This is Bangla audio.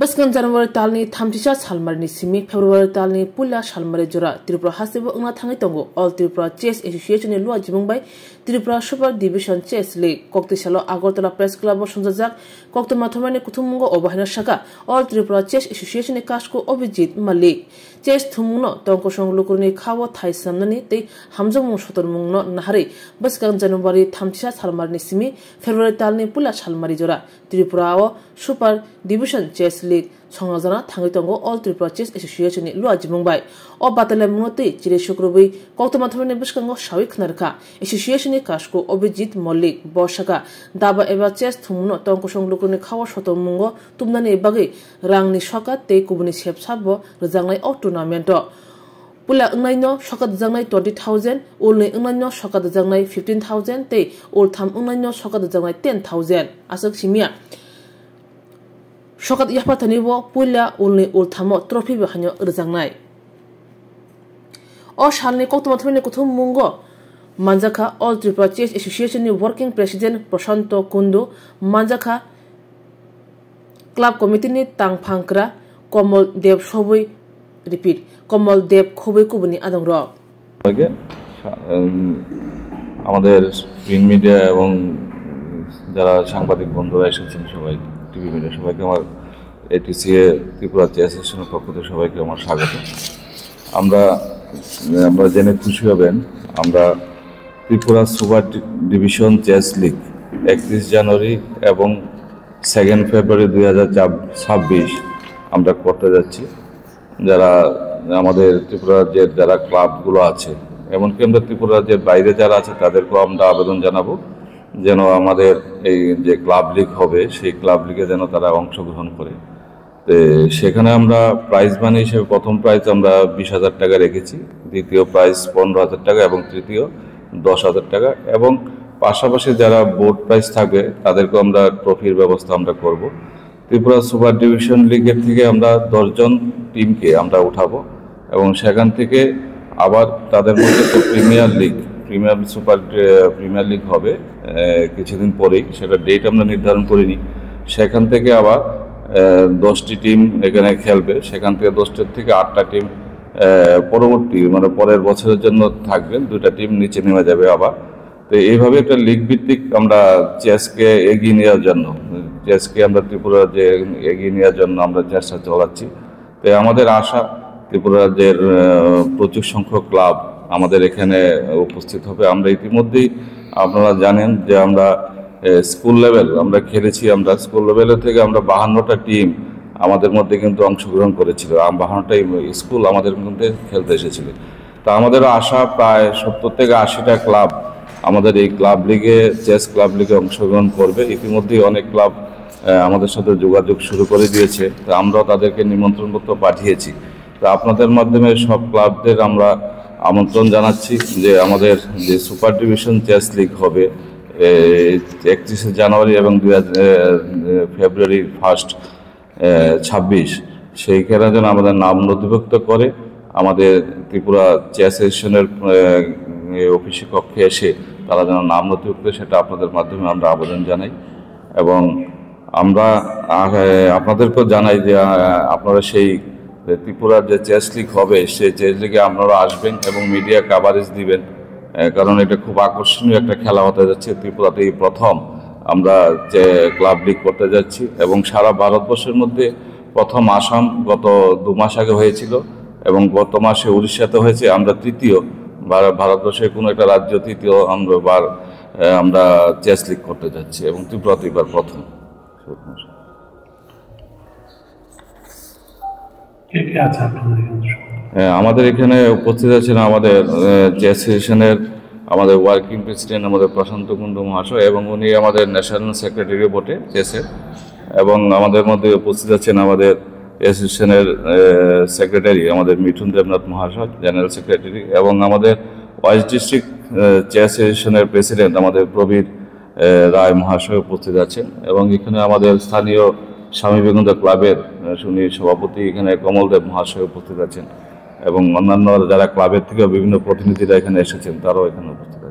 Baskan January talni thamtisa salmarni simi February talni pula salmari jora Tripura hasibu ngna thangai tongo All Tripura Chess Association ni lua jibungbai Tripura Super Division Chess League kokti salo Agartala Press Club o sunjajak kokto mathomani kuthumgo obahina shaka All Tripura Chess Association ni kasko Obijit Malik Chess thumno tongko songlukurni khawo thaisamnani te hamjong sotormungno nahari Baskan January thamtisa salmarni simi February talni pula salmari jora Tripura o Super Division Chess League songjana thangai tongo All Tripura Chess Association ni lua jibungbai o batale mungoti chire shukrubi koktoma thomene biskango shawi khnarka association ni kasko Obijit Malik boshaka daba eba chess thumno tongko songlukuni khawa soto mungo tumnani bagi rangni soka te kubuni sepsabo rejangnai o tournament pula ngnaino soka jangnai 20000 ulni ngnaino soka jangnai 15000 te ul tham ngnaino soka jangnai 10000 asak simia Shokat yapatani wo pula ulni ulthamo trophy be hanyo rejangnai o shalni koktoma thmene kuthum mungo manjaka All Tripura Chess Association ni working president Prashanto Kundu manjaka club committee ni tangphangkra Komal Dev Sobui repeat Komal Dev Khobui kubuni adongro আমাদের প্রিন্ট মিডিয়া এবং যারা সাংবাদিক বন্ধুরা এসেছেন সবাই টিভি মিডিয়া সবাইকে আমার এটিসিএ ত্রিপুরা চেস অ্যাসোসিয়েশনের পক্ষ থেকে সবাইকে আমার স্বাগত আমরা জেনে খুশি হবেন আমরা Tripura super division chess league 31 জানুয়ারি এবং 2 ফেব্রুয়ারি 2026 আমরা করতে যাচ্ছি যারা আমাদের ত্রিপুরা যে যারা ক্লাবগুলো আছে এমনকি আমরা ত্রিপুরা রাজ্যের বাইরে যারা আছে তাদেরকেও আমরা আবেদন জানাবো যেন আমাদের এই যে ক্লাব লিগ হবে সেই ক্লাব লিগে যেন তারা অংশগ্রহণ করে তো সেখানে আমরা প্রাইজ মানি হিসেবে প্রথম প্রাইজ আমরা 20000 টাকা রেখেছি দ্বিতীয় প্রাইজ 15000 টাকা এবং তৃতীয় 10000 টাকা এবং পাশাপাশি যারা বোর্ড প্রাইজ থাকবে তাদেরকেও আমরা ট্রফির ব্যবস্থা আমরা করব ত্রিপুরা সুপার ডিভিশন লিগের থেকে আমরা 10 জন টিমকে আমরা উঠাবো এবং সেখান থেকে আবার তাদের মধ্যে প্রিমিয়ার লিগ হবে কিছুদিন পরেই সেটা ডেট আমরা নির্ধারণ করিনি সেখান থেকে আবার 10টি টিম এখানে খেলবে সেখান থেকে 10টির থেকে 8টা টিম পরবর্তী মানে পরের বছরের জন্য থাকবেন 2টা টিম নিচে নেমে যাবে আবার তো এইভাবে একটা লিগ ভিত্তিক আমরা চেসকে এগিয়ে নেওয়ার জন্য চেসকে আমরা ত্রিপুরা যে এগিয়ে নেওয়ার জন্য আমরা চেষ্টা চালাচ্ছি তো আমাদের আশা ত্রিপুরা রাজ্যের প্রচুর সংখ্যক ক্লাব আমাদের এখানে উপস্থিত হবে আমরা ইতিমধ্যেই আপনারা জানেন যে আমরা স্কুল লেভেল আমরা খেলেছি আমরা স্কুল লেভেলের থেকে আমরা 52টা টিম আমাদের মধ্যে কিন্তু অংশগ্রহণ করেছিল 52টা স্কুল আমাদের মধ্যে খেলতে এসেছিল তা আমাদের আশা প্রায় 70 থেকে 80টা ক্লাব আমাদের এই ক্লাব লিগে চেস ক্লাব লিগে অংশগ্রহণ করবে ইতিমধ্যেই অনেক ক্লাব আমাদের সাথে যোগাযোগ শুরু করে দিয়েছে তো আমরাও তাদেরকে নিমন্ত্রণপত্র পাঠিয়েছি তো আপনাদের মাধ্যমে সব ক্লাবদের আমরা আমন্ত্রণ জানাচ্ছি যে আমাদের যে সুপার ডিভিশন চেস লিগ হবে 31 জানুয়ারি এবং ফেব্রুয়ারি 26 সেইখানে যেন আমাদের নাম নথিভুক্ত করে আমাদের ত্রিপুরা চেস অ্যাসোসিয়েশনের অফিসে কক্ষে এসে তারা যেন নাম নথিভুক্ত সেটা আপনাদের মাধ্যমে আমরা আবেদন জানাই এবং আমরা আপনাদেরকেও জানাই যে আপনারা সেই ত্রিপুরার যে চেস লিগ হবে সেই চেস লিগে আপনারা আসবেন এবং মিডিয়া কাভারেজ দিবেন কারণ এটা খুব আকর্ষণীয় একটা খেলা হতে যাচ্ছে ত্রিপুরাতেই প্রথম আমরা যে ক্লাব লিগ করতে যাচ্ছি এবং সারা ভারতবর্ষের মধ্যে প্রথম আসাম গত 2 মাস আগে হয়েছিল এবং গত মাসে উড়িষ্যাতে হয়েছে আমরা তৃতীয় ভারতবর্ষের কোনো একটা রাজ্য তৃতীয় আমরা চেস লিগ করতে যাচ্ছি এবং ত্রিপুরাতে এবার প্রথম আমাদের এখানে উপস্থিত আছেন আমাদের চেস অ্যাসোসিয়েশনের আমাদের ওয়ার্কিং প্রেসিডেন্ট আমাদের প্রশান্ত কুন্ডু মহাশয় এবং উনি আমাদের ন্যাশনাল সেক্রেটারি বটে চেসের এবং আমাদের মধ্যে উপস্থিত আছেন আমাদের অ্যাসোসিয়েশনের সেক্রেটারি আমাদের মিঠুন দেবনাথ মহাশয় জেনারেল সেক্রেটারি এবং আমাদের ওয়েস্ট ডিস্ট্রিক্ট চেস অ্যাসোসিয়েশনের প্রেসিডেন্ট আমাদের প্রবীর রায় মহাশয় উপস্থিত আছেন এবং এখানে আমাদের স্থানীয় স্বামী বিবেকানন্দ ক্লাবের উনি সভাপতি এখানে কমল দেব মহাশয় উপস্থিত আছেন এবং অন্যান্য যারা ক্লাবের থেকে বিভিন্ন প্রতিনিধিরা এখানে এসেছেন তারাও এখানে উপস্থিত